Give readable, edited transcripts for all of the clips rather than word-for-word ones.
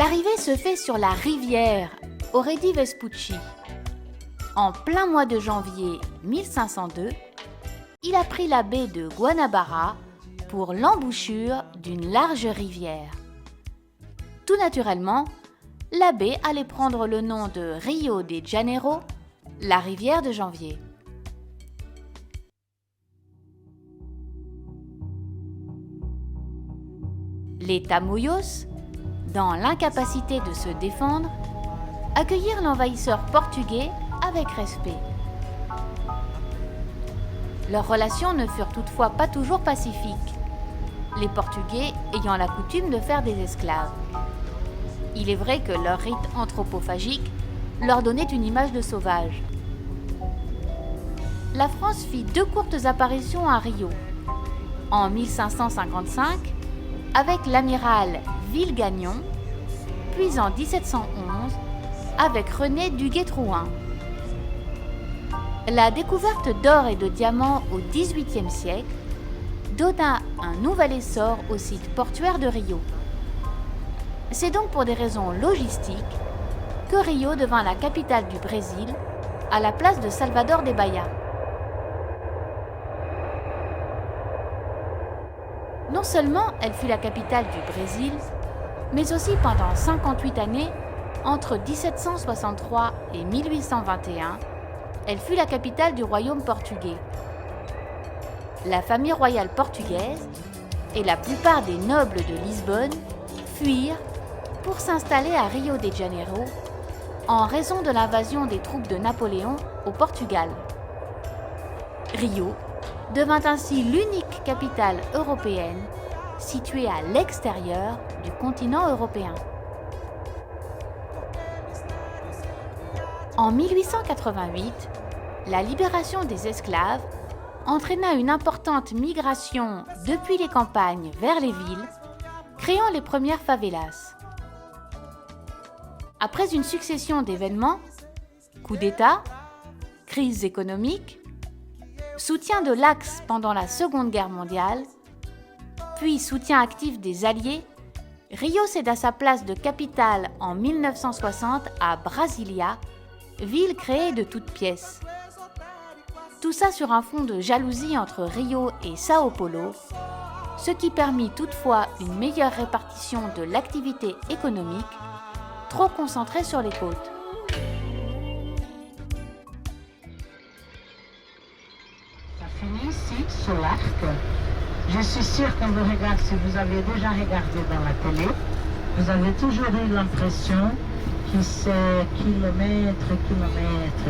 L'arrivée se fait sur la rivière Auredi Vespucci. En plein mois de janvier 1502, il a pris la baie de Guanabara pour l'embouchure d'une large rivière. Tout naturellement, la baie allait prendre le nom de Rio de Janeiro, la rivière de janvier. Les Tamoios, dans l'incapacité de se défendre, accueillirent l'envahisseur portugais avec respect. Leurs relations ne furent toutefois pas toujours pacifiques, les Portugais ayant la coutume de faire des esclaves. Il est vrai que leur rite anthropophagique leur donnait une image de sauvages. La France fit 2 courtes apparitions à Rio, en 1555 avec l'amiral Villegagnon, puis en 1711 avec René Duguay-Trouin. La découverte d'or et de diamants au XVIIIe siècle donna un nouvel essor au site portuaire de Rio. C'est donc pour des raisons logistiques que Rio devint la capitale du Brésil à la place de Salvador de Bahia. Non seulement elle fut la capitale du Brésil, mais aussi pendant 58 années, entre 1763 et 1821, elle fut la capitale du royaume portugais. La famille royale portugaise et la plupart des nobles de Lisbonne fuirent pour s'installer à Rio de Janeiro en raison de l'invasion des troupes de Napoléon au Portugal. Rio devint ainsi l'unique capitale européenne située à l'extérieur du continent européen. En 1888, la libération des esclaves entraîna une importante migration depuis les campagnes vers les villes, créant les premières favelas. Après une succession d'événements, coups d'État, crises économiques, soutien de l'Axe pendant la Seconde Guerre mondiale, puis soutien actif des Alliés, Rio céda sa place de capitale en 1960 à Brasilia, ville créée de toutes pièces. Tout ça sur un fond de jalousie entre Rio et Sao Paulo, ce qui permit toutefois une meilleure répartition de l'activité économique, trop concentrée sur les côtes. Ça finit ici, sur l'arc. Je suis sûre quand vous regardez, si vous avez déjà regardé dans la télé, vous avez toujours eu l'impression que c'est kilomètres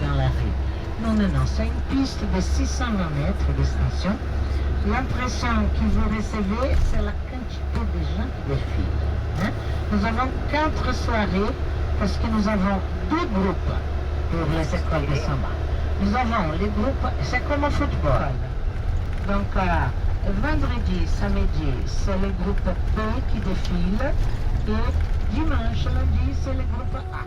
dans la rue. Non, c'est une piste de 620 mètres d'extension. L'impression que vous recevez, c'est la quantité de gens qui défilent. Nous avons 4 soirées parce que nous avons 2 groupes pour les écoles de samba. Nous avons les groupes, c'est comme au football. Donc, vendredi, samedi, c'est le groupe B qui défile et dimanche, lundi, c'est le groupe A.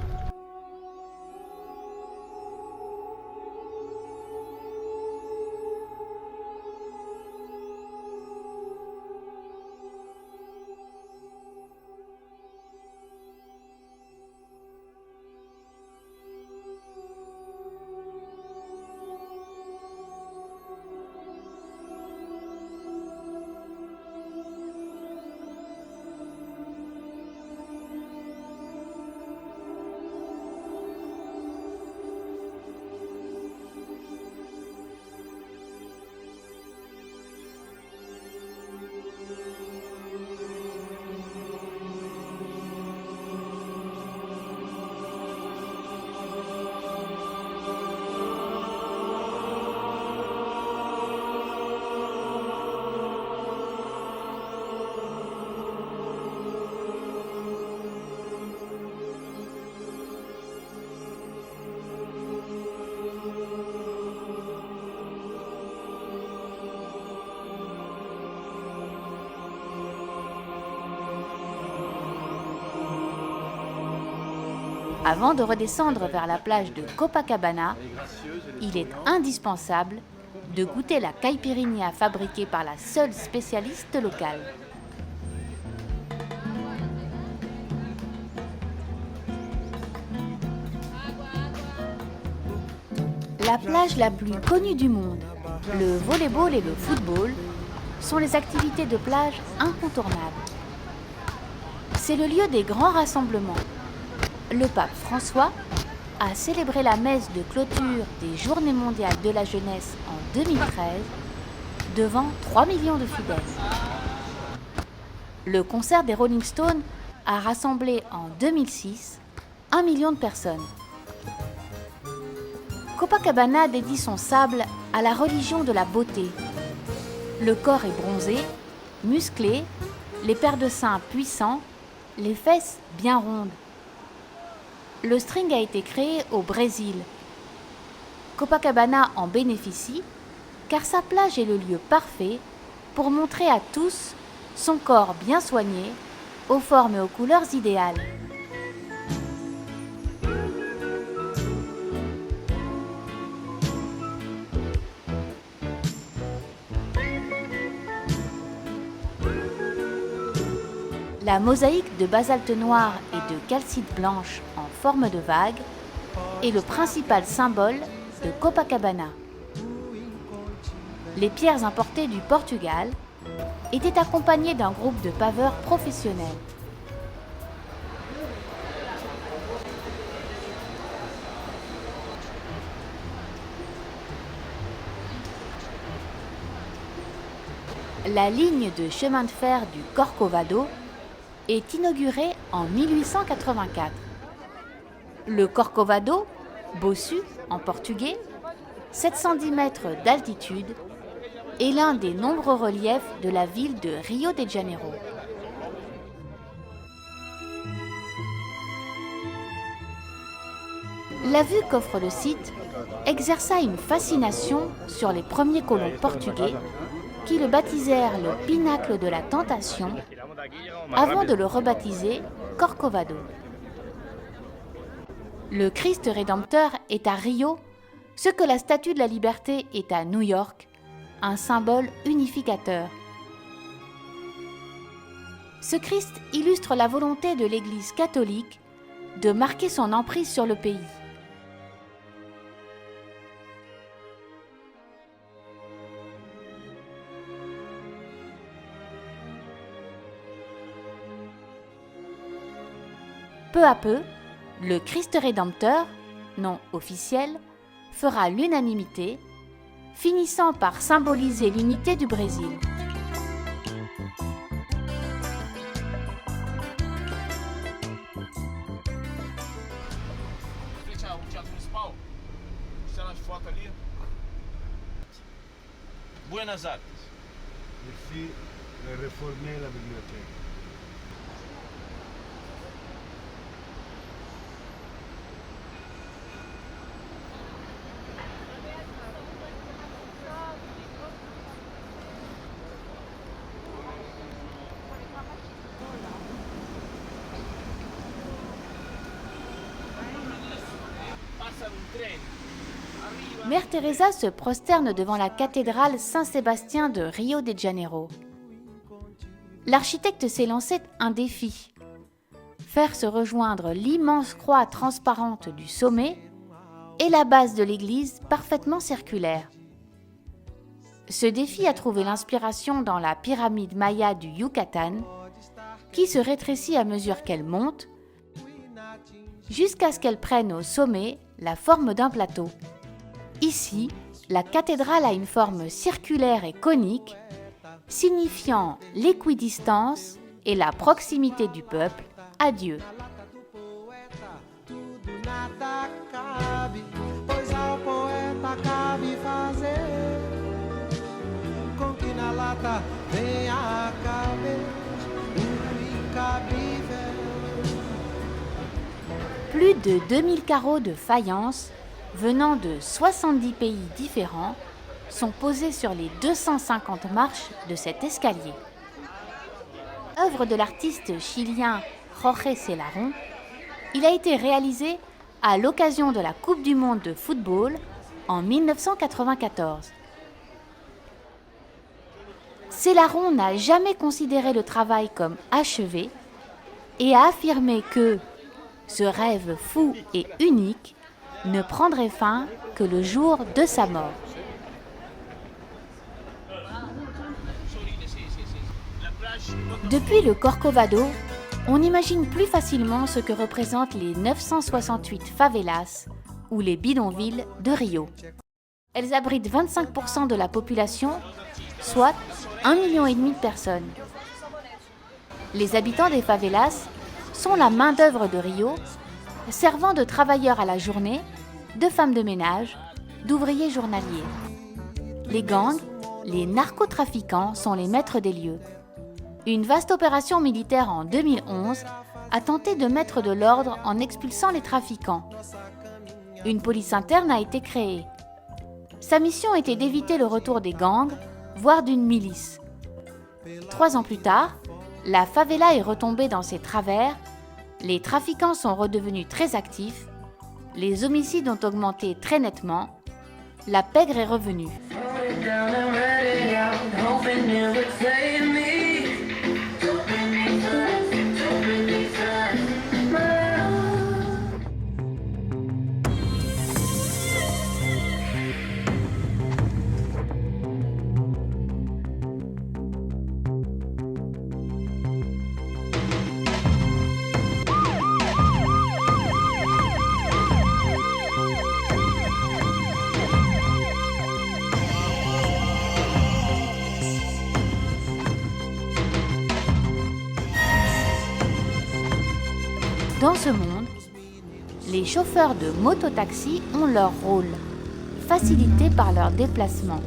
Avant de redescendre vers la plage de Copacabana, il est indispensable de goûter la caipirinha fabriquée par la seule spécialiste locale. La plage la plus connue du monde, le volley-ball et le football, sont les activités de plage incontournables. C'est le lieu des grands rassemblements. Le pape François a célébré la messe de clôture des Journées mondiales de la jeunesse en 2013 devant 3 millions de fidèles. Le concert des Rolling Stones a rassemblé en 2006 1 million de personnes. Copacabana dédie son sable à la religion de la beauté. Le corps est bronzé, musclé, les paires de seins puissants, les fesses bien rondes. Le string a été créé au Brésil. Copacabana en bénéficie car sa plage est le lieu parfait pour montrer à tous son corps bien soigné, aux formes et aux couleurs idéales. La mosaïque de basalte noir et de calcite blanche en forme de vague est le principal symbole de Copacabana. Les pierres importées du Portugal étaient accompagnées d'un groupe de paveurs professionnels. La ligne de chemin de fer du Corcovado est inaugurée en 1884. Le Corcovado, bossu en portugais, 710 mètres d'altitude, est l'un des nombreux reliefs de la ville de Rio de Janeiro. La vue qu'offre le site exerça une fascination sur les premiers colons portugais qui le baptisèrent le pinacle de la tentation avant de le rebaptiser Corcovado. Le Christ rédempteur est à Rio ce que la Statue de la Liberté est à New York, un symbole unificateur. Ce Christ illustre la volonté de l'Église catholique de marquer son emprise sur le pays. Peu à peu, le Christ rédempteur, nom officiel, fera l'unanimité, finissant par symboliser l'unité du Brésil. Buenas Artes. Ici, réformer la bibliothèque. Mère Teresa se prosterne devant la cathédrale Saint-Sébastien de Rio de Janeiro. L'architecte s'est lancé un défi, faire se rejoindre l'immense croix transparente du sommet et la base de l'église parfaitement circulaire. Ce défi a trouvé l'inspiration dans la pyramide maya du Yucatan, qui se rétrécit à mesure qu'elle monte, jusqu'à ce qu'elle prenne au sommet la forme d'un plateau. Ici, la cathédrale a une forme circulaire et conique, signifiant l'équidistance et la proximité du peuple à Dieu. Plus de 2000 carreaux de faïence venant de 70 pays différents sont posés sur les 250 marches de cet escalier. Œuvre de l'artiste chilien Jorge Celarón, il a été réalisé à l'occasion de la Coupe du monde de football en 1994. Celarón n'a jamais considéré le travail comme achevé et a affirmé que ce rêve fou et unique ne prendrait fin que le jour de sa mort. Depuis le Corcovado, on imagine plus facilement ce que représentent les 968 favelas ou les bidonvilles de Rio. Elles abritent 25% de la population, soit 1,5 million de personnes. Les habitants des favelas sont la main-d'œuvre de Rio, servant de travailleurs à la journée, de femmes de ménage, d'ouvriers journaliers. Les gangs, les narcotrafiquants sont les maîtres des lieux. Une vaste opération militaire en 2011 a tenté de mettre de l'ordre en expulsant les trafiquants. Une police interne a été créée. Sa mission était d'éviter le retour des gangs, voire d'une milice. 3 ans plus tard, la favela est retombée dans ses travers, les trafiquants sont redevenus très actifs, les homicides ont augmenté très nettement, la pègre est revenue. Dans ce monde, les chauffeurs de mototaxi ont leur rôle, facilité par leur déplacement.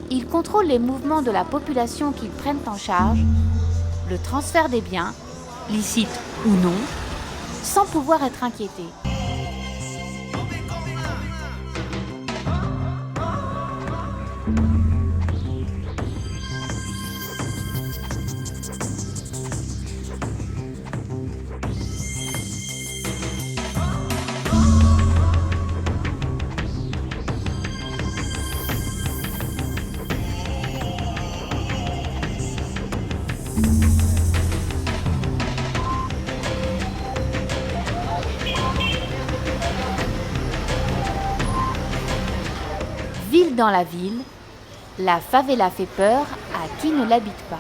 Ils contrôlent les mouvements de la population qu'ils prennent en charge, le transfert des biens, licites ou non, sans pouvoir être inquiétés. Ville dans la ville, la favela fait peur à qui ne l'habite pas.